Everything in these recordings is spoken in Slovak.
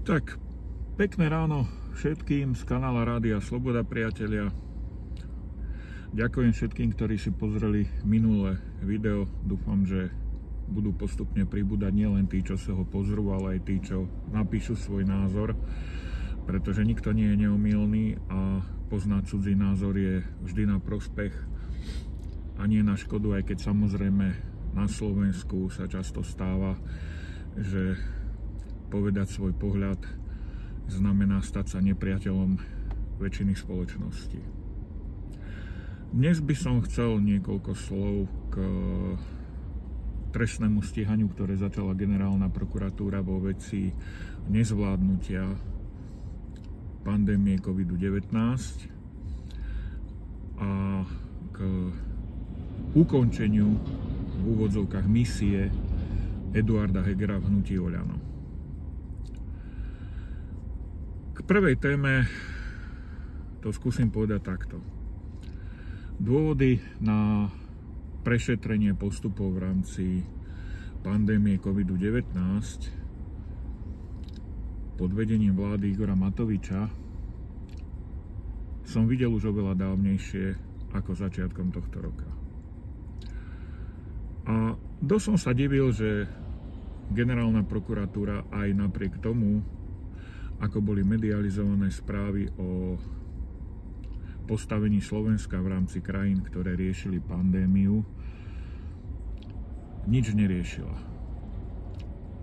Tak, pekné ráno všetkým z kanála Rádia Sloboda, priatelia. Ďakujem všetkým, ktorí si pozreli minulé video. Dúfam, že budú postupne pribúdať nielen tí, čo sa ho pozrú, ale aj tí, čo napíšu svoj názor, pretože nikto nie je neomylný a poznať cudzí názor je vždy na prospech a nie na škodu, aj keď samozrejme na Slovensku sa často stáva, že povedať svoj pohľad znamená stať sa nepriateľom väčšiny spoločnosti. Dnes by som chcel niekoľko slov k trestnému stíhaniu, ktoré začala generálna prokuratúra vo veci nezvládnutia pandémie COVID-19 a k ukončeniu v úvodzovkách misie Eduarda Hegera v hnutí Oľano. K prvej téme to skúsim povedať takto. Dôvody na prešetrenie postupov v rámci pandémie COVID-19 pod vedením vlády Igora Matoviča som videl už oveľa dávnejšie ako začiatkom tohto roka. A dosť som sa divil, že generálna prokuratúra aj napriek tomu, ako boli medializované správy o postavení Slovenska v rámci krajín, ktoré riešili pandémiu, nič neriešila.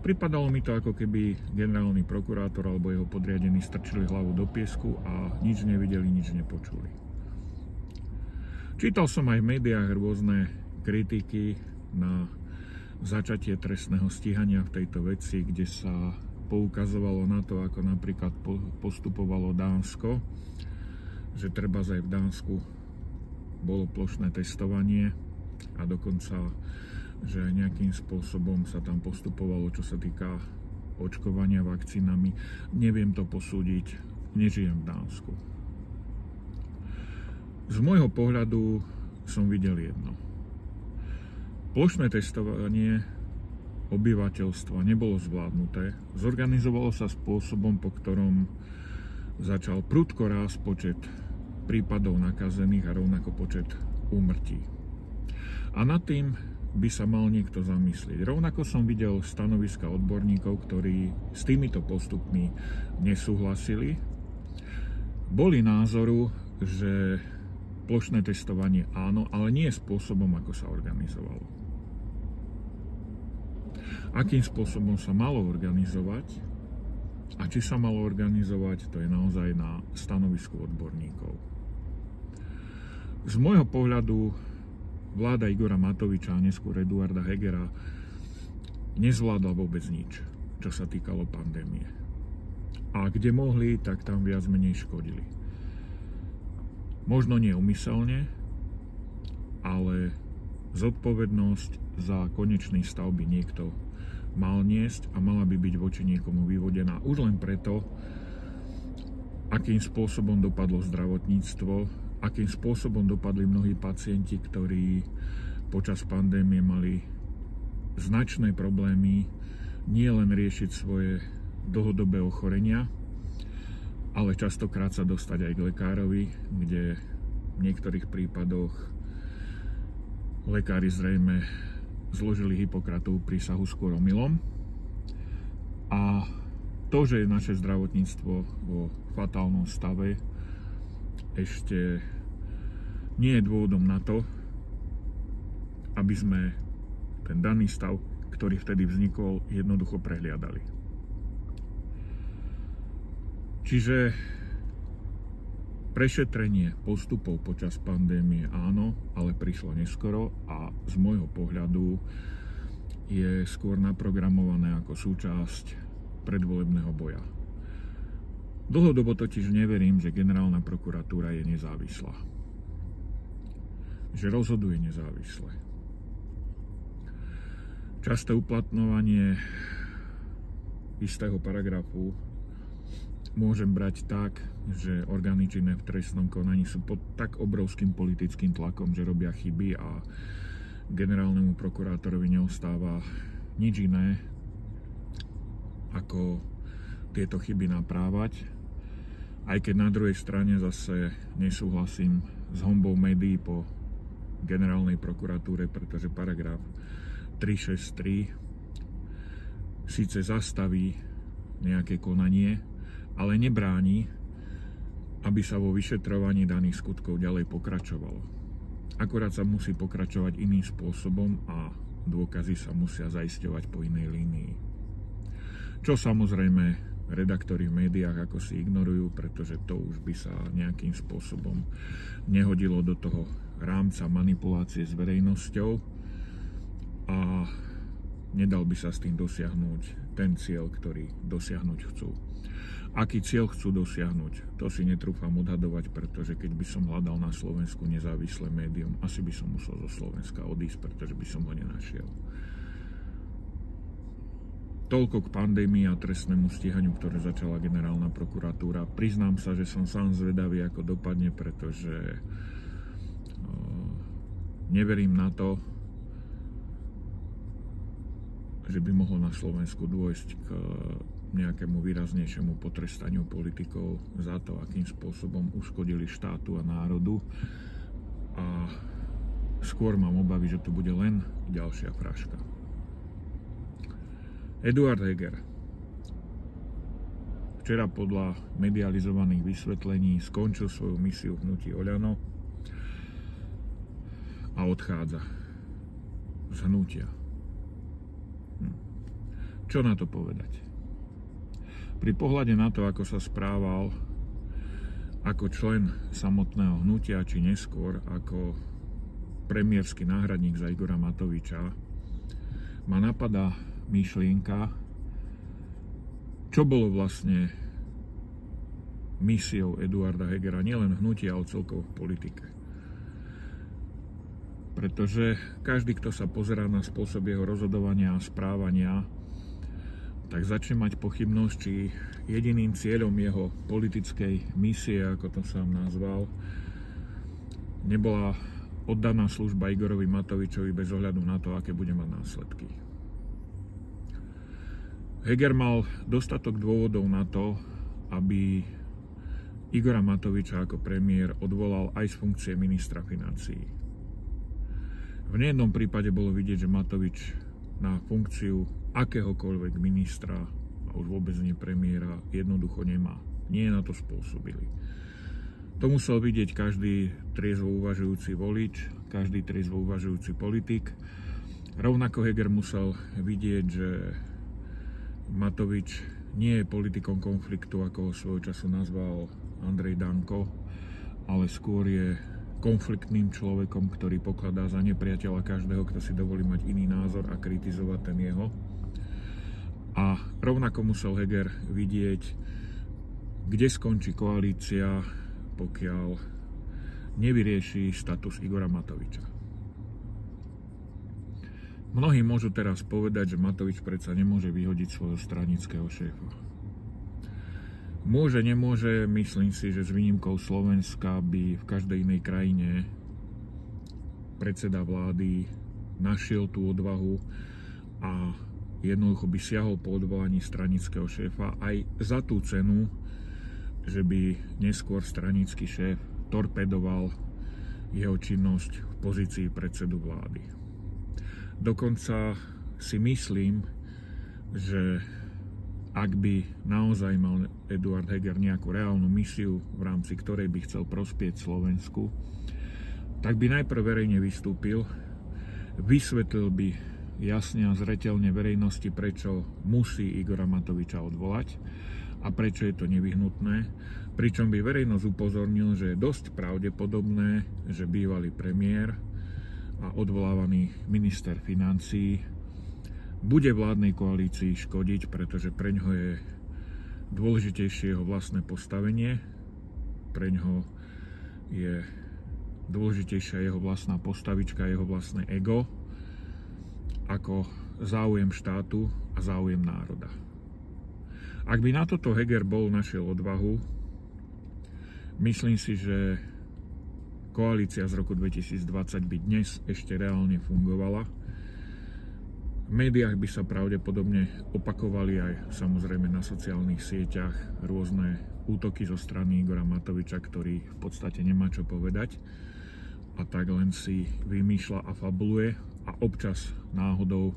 Pripadalo mi to, ako keby generálny prokurátor alebo jeho podriadení strčili hlavu do piesku a nič nevideli, nič nepočuli. Čítal som aj v médiách rôzne kritiky na začatie trestného stíhania v tejto veci, kde sa poukazovalo na to, ako napríklad postupovalo Dánsko, že trebárs aj v Dánsku bolo plošné testovanie a dokonca, že nejakým spôsobom sa tam postupovalo, čo sa týka očkovania vakcínami. Neviem to posúdiť, nežijem v Dánsku. Z môjho pohľadu som videl jedno. Plošné testovanie obyvateľstva nebolo zvládnuté. Zorganizovalo sa spôsobom, po ktorom začal prudko rásť počet prípadov nakazených a rovnako počet úmrtí. A nad tým by sa mal niekto zamyslieť. Rovnako som videl stanoviska odborníkov, ktorí s týmito postupmi nesúhlasili. Boli názoru, že plošné testovanie áno, ale nie spôsobom, ako sa organizovalo. Akým spôsobom sa malo organizovať a či sa malo organizovať, to je naozaj na stanovisku odborníkov. Z môjho pohľadu vláda Igora Matoviča a neskôr Eduarda Hegera nezvládla vôbec nič, čo sa týkalo pandémie. A kde mohli, tak tam viac menej škodili. Možno nie úmyselne, ale zodpovednosť za konečný stav by niekto mal niesť a mala by byť voči niekomu vyvodená. Už len preto, akým spôsobom dopadlo zdravotníctvo, akým spôsobom dopadli mnohí pacienti, ktorí počas pandémie mali značné problémy nie len riešiť svoje dlhodobé ochorenia, ale častokrát sa dostať aj k lekárovi, kde v niektorých prípadoch lekári zrejme zložili Hipokratovú prísahu skôr omylom. A to, že je naše zdravotníctvo vo fatálnom stave, ešte nie je dôvodom na to, aby sme ten daný stav, ktorý vtedy vznikol, jednoducho prehliadali. Čiže prešetrenie postupov počas pandémie áno, ale prišlo neskoro a z môjho pohľadu je skôr naprogramované ako súčasť predvolebného boja. Dlhodobo totiž neverím, že generálna prokuratúra je nezávislá. Že rozhoduje nezávisle. Časté uplatňovanie istého paragrafu môžem brať tak, že orgány činné v trestnom konaní sú pod tak obrovským politickým tlakom, že robia chyby a generálnemu prokurátorovi neostáva nič iné, ako tieto chyby naprávať, aj keď na druhej strane zase nesúhlasím s honbou médií po generálnej prokuratúre, pretože paragraf 363 síce zastaví nejaké konanie, ale nebráni, aby sa vo vyšetrovaní daných skutkov ďalej pokračovalo. Akurát sa musí pokračovať iným spôsobom a dôkazy sa musia zaisťovať po inej línii. Čo samozrejme redaktori v médiách ako si ignorujú, pretože to už by sa nejakým spôsobom nehodilo do toho rámca manipulácie s verejnosťou a nedal by sa s tým dosiahnuť ten cieľ, ktorý dosiahnuť chcú. Aký cieľ chcú dosiahnuť, to si netrúfam odhadovať, pretože keď by som hľadal na Slovensku nezávislé médium, asi by som musel zo Slovenska odísť, pretože by som ho nenašiel. Toľko k pandémii a trestnému stíhaniu, ktoré začala generálna prokuratúra. Priznám sa, že som sám zvedavý, ako dopadne, pretože neverím na to, že by mohlo na Slovensku dôjsť k nejakému výraznejšiemu potrestaniu politikov za to, akým spôsobom uškodili štátu a národu. A skôr mám obavy, že to bude len ďalšia fraška. Eduard Heger. Včera podľa medializovaných vysvetlení skončil svoju misiu v hnutí Oľano a odchádza z hnutia. Čo na to povedať? Pri pohľade na to, ako sa správal ako člen samotného hnutia, či neskôr ako premiérsky náhradník za Igora Matoviča, ma napadá myšlienka, čo bolo vlastne misiou Eduarda Hegera, nielen hnutia, ale celkovo v politike. Pretože každý, kto sa pozerá na spôsob jeho rozhodovania a správania, tak začne mať pochybnosť, či jediným cieľom jeho politickej misie, ako to sám nazval, nebola oddaná služba Igorovi Matovičovi bez ohľadu na to, aké bude mať následky. Heger mal dostatok dôvodov na to, aby Igora Matoviča ako premiér odvolal aj z funkcie ministra financií. V nejednom prípade bolo vidieť, že Matovič na funkciu akéhokoľvek ministra, a už vôbec nie premiéra, jednoducho nemá. Nie je na to spôsobili. To musel vidieť každý triezvo uvažujúci volič, každý triezvo uvažujúci politik. Rovnako Heger musel vidieť, že Matovič nie je politikom konfliktu, ako ho svojho času nazval Andrej Danko, ale skôr je konfliktným človekom, ktorý pokladá za nepriateľa každého, kto si dovolí mať iný názor a kritizovať ten jeho. A rovnako musel Heger vidieť, kde skončí koalícia, pokiaľ nevyrieši status Igora Matoviča. Mnohí môžu teraz povedať, že Matovič predsa nemôže vyhodiť svojho stranického šéfa. Môže, nemôže, myslím si, že s výnimkou Slovenska by v každej inej krajine predseda vlády našiel tú odvahu a jednoducho by siahol po odvolaní stranického šéfa aj za tú cenu, že by neskôr stranický šéf torpedoval jeho činnosť v pozícii predsedu vlády. Dokonca si myslím, že ak by naozaj mal Eduard Heger nejakú reálnu misiu, v rámci ktorej by chcel prospieť Slovensku, tak by najprv verejne vystúpil, vysvetlil by jasne a zreteľne verejnosti, prečo musí Igora Matoviča odvolať a prečo je to nevyhnutné, pričom by verejnosť upozornil, že je dosť pravdepodobné, že bývalý premiér a odvolávaný minister financií bude vládnej koalícii škodiť, pretože preňho je dôležitejšie jeho vlastné postavenie, preňho je dôležitejšia jeho vlastná postavička, jeho vlastné ego, ako záujem štátu a záujem národa. Ak by na toto Heger našiel odvahu, myslím si, že koalícia z roku 2020 by dnes ešte reálne fungovala. V médiách by sa pravdepodobne opakovali aj samozrejme na sociálnych sieťach rôzne útoky zo strany Igora Matoviča, ktorý v podstate nemá čo povedať a tak len si vymýšľa a fabuluje a občas náhodou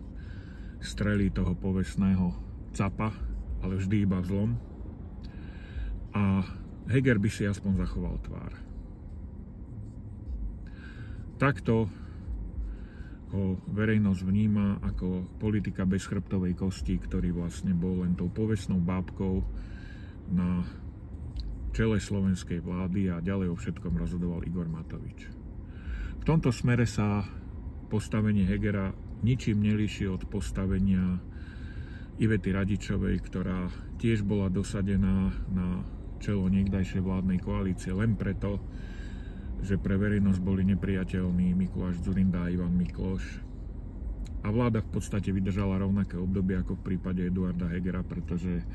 strelí toho povestného capa, ale vždy iba v zlom. A Heger by si aspoň zachoval tvár. Takto ho verejnosť vníma ako politika bez chrbtovej kosti, ktorý vlastne bol len tou povestnou bábkou na čele slovenskej vlády a ďalej o všetkom rozhodoval Igor Matovič. V tomto smere sa postavenie Hegera ničím nelíši od postavenia Ivety Radičovej, ktorá tiež bola dosadená na čelo niekdajšej vládnej koalície len preto, že pre verejnosť boli nepriateľní Mikuláš Dzurinda a Ivan Mikloš. A vláda v podstate vydržala rovnaké obdobie ako v prípade Eduarda Hegera, pretože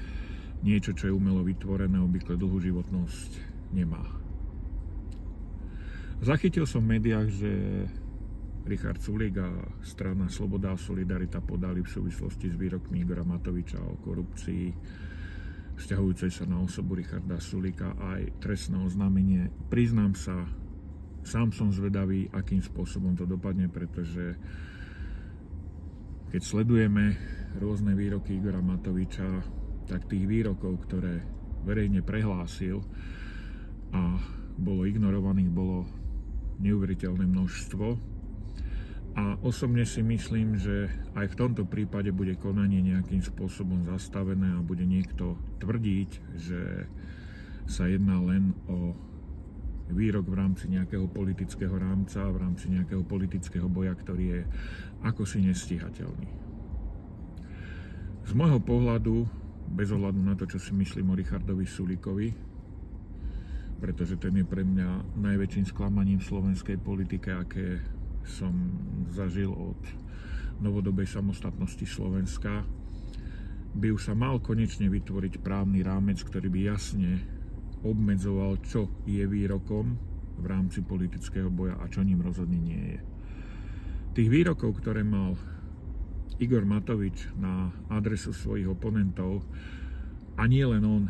niečo, čo je umelo vytvorené, obvykle dlhú životnosť nemá. Zachytil som v médiách, že Richard Sulík a strana Sloboda a Solidarita podali v súvislosti s výrokmi Igora Matoviča o korupcii vzťahujúcej sa na osobu Richarda Sulíka aj trestné oznámenie. Priznám sa, sám som zvedavý, akým spôsobom to dopadne, pretože keď sledujeme rôzne výroky Igora Matoviča, tak tých výrokov, ktoré verejne prehlásil a bolo ignorovaných, bolo neuveriteľné množstvo. A osobne si myslím, že aj v tomto prípade bude konanie nejakým spôsobom zastavené a bude niekto tvrdiť, že sa jedná len o výrok v rámci nejakého politického rámca, v rámci nejakého politického boja, ktorý je akosi nestíhateľný. Z môjho pohľadu, bez ohľadu na to, čo si myslím o Richardovi Sulíkovi, pretože ten je pre mňa najväčším sklamaním v slovenskej politike, aké som zažil od novodobej samostatnosti Slovenska, by už sa mal konečne vytvoriť právny rámec, ktorý by jasne obmedzoval, čo je výrokom v rámci politického boja a čo ním rozhodne nie je. Tých výrokov, ktoré mal Igor Matovič na adresu svojich oponentov, a nie len on,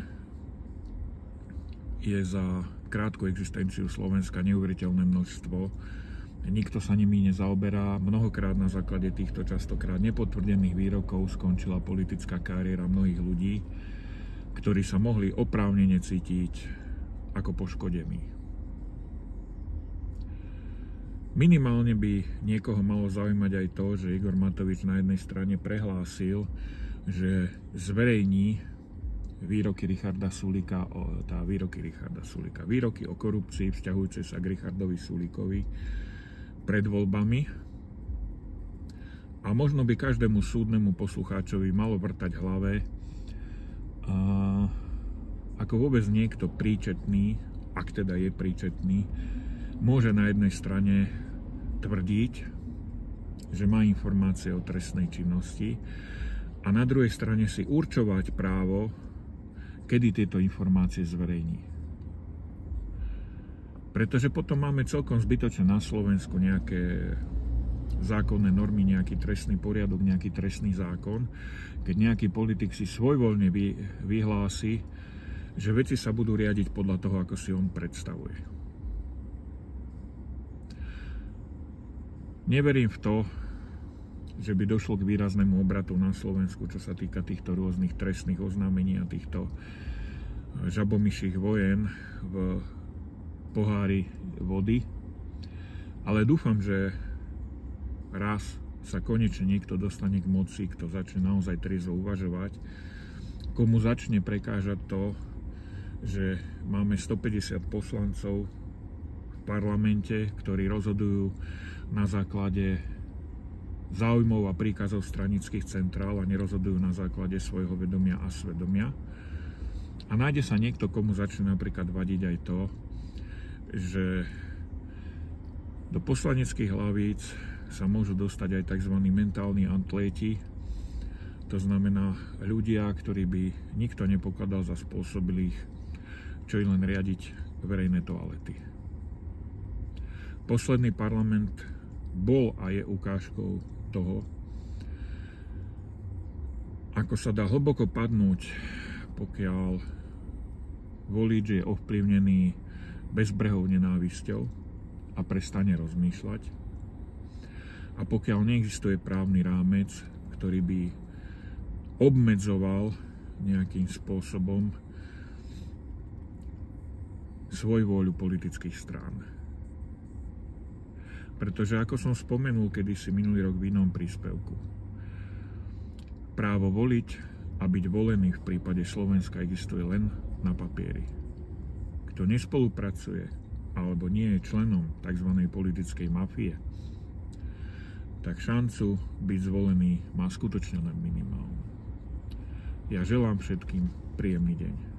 je za krátku existenciu Slovenska neuveriteľné množstvo. Nikto sa nimi nezaoberá. Mnohokrát na základe týchto častokrát nepotvrdených výrokov skončila politická kariéra mnohých ľudí, ktorí sa mohli oprávnene cítiť ako poškodení. Minimálne by niekoho malo zaujímať aj to, že Igor Matovič na jednej strane prehlásil, že zverejní výroky o korupcii vzťahujúce sa k Richardovi Sulíkovi pred voľbami. A možno by každému súdnemu poslucháčovi malo vrtať v hlave, ako vôbec niekto príčetný, ak teda je príčetný, môže na jednej strane tvrdiť, že má informácie o trestnej činnosti a na druhej strane si určovať právo, kedy tieto informácie zverejní. Pretože potom máme celkom zbytočne na Slovensku nejaké zákonné normy, nejaký trestný poriadok, nejaký trestný zákon, keď nejaký politik si svojvoľne vyhlási, že veci sa budú riadiť podľa toho, ako si on predstavuje. Neverím v to, že by došlo k výraznému obratu na Slovensku, čo sa týka týchto rôznych trestných oznámení a týchto žabomyších vojen v pohári vody. Ale dúfam, že raz sa konečne niekto dostane k moci, kto začne naozaj triezvo uvažovať, komu začne prekážať to, že máme 150 poslancov v parlamente, ktorí rozhodujú na základe záujmov a príkazov stranických centrál a nerozhodujú na základe svojho vedomia a svedomia. A nájde sa niekto, komu začne napríklad vadiť aj to, že do poslaneckých hlavíc sa môžu dostať aj tzv. Mentálni atléti, to znamená ľudia, ktorí by nikto nepokladal za spôsobilých, čo len riadiť verejné toalety. Posledný parlament bol a je ukážkou toho, ako sa dá hlboko padnúť, pokiaľ volič je ovplyvnený bezbrehou nenávisťou a prestane rozmýšľať. A pokiaľ neexistuje právny rámec, ktorý by obmedzoval nejakým spôsobom svojvôľu politických strán. Pretože ako som spomenul kedysi minulý rok v inom príspevku, právo voliť a byť volený v prípade Slovenska existuje len na papieri. Kto nespolupracuje alebo nie je členom tzv. Politickej mafie, tak šancu byť zvolený má skutočne len minimálnu. Ja želám všetkým príjemný deň.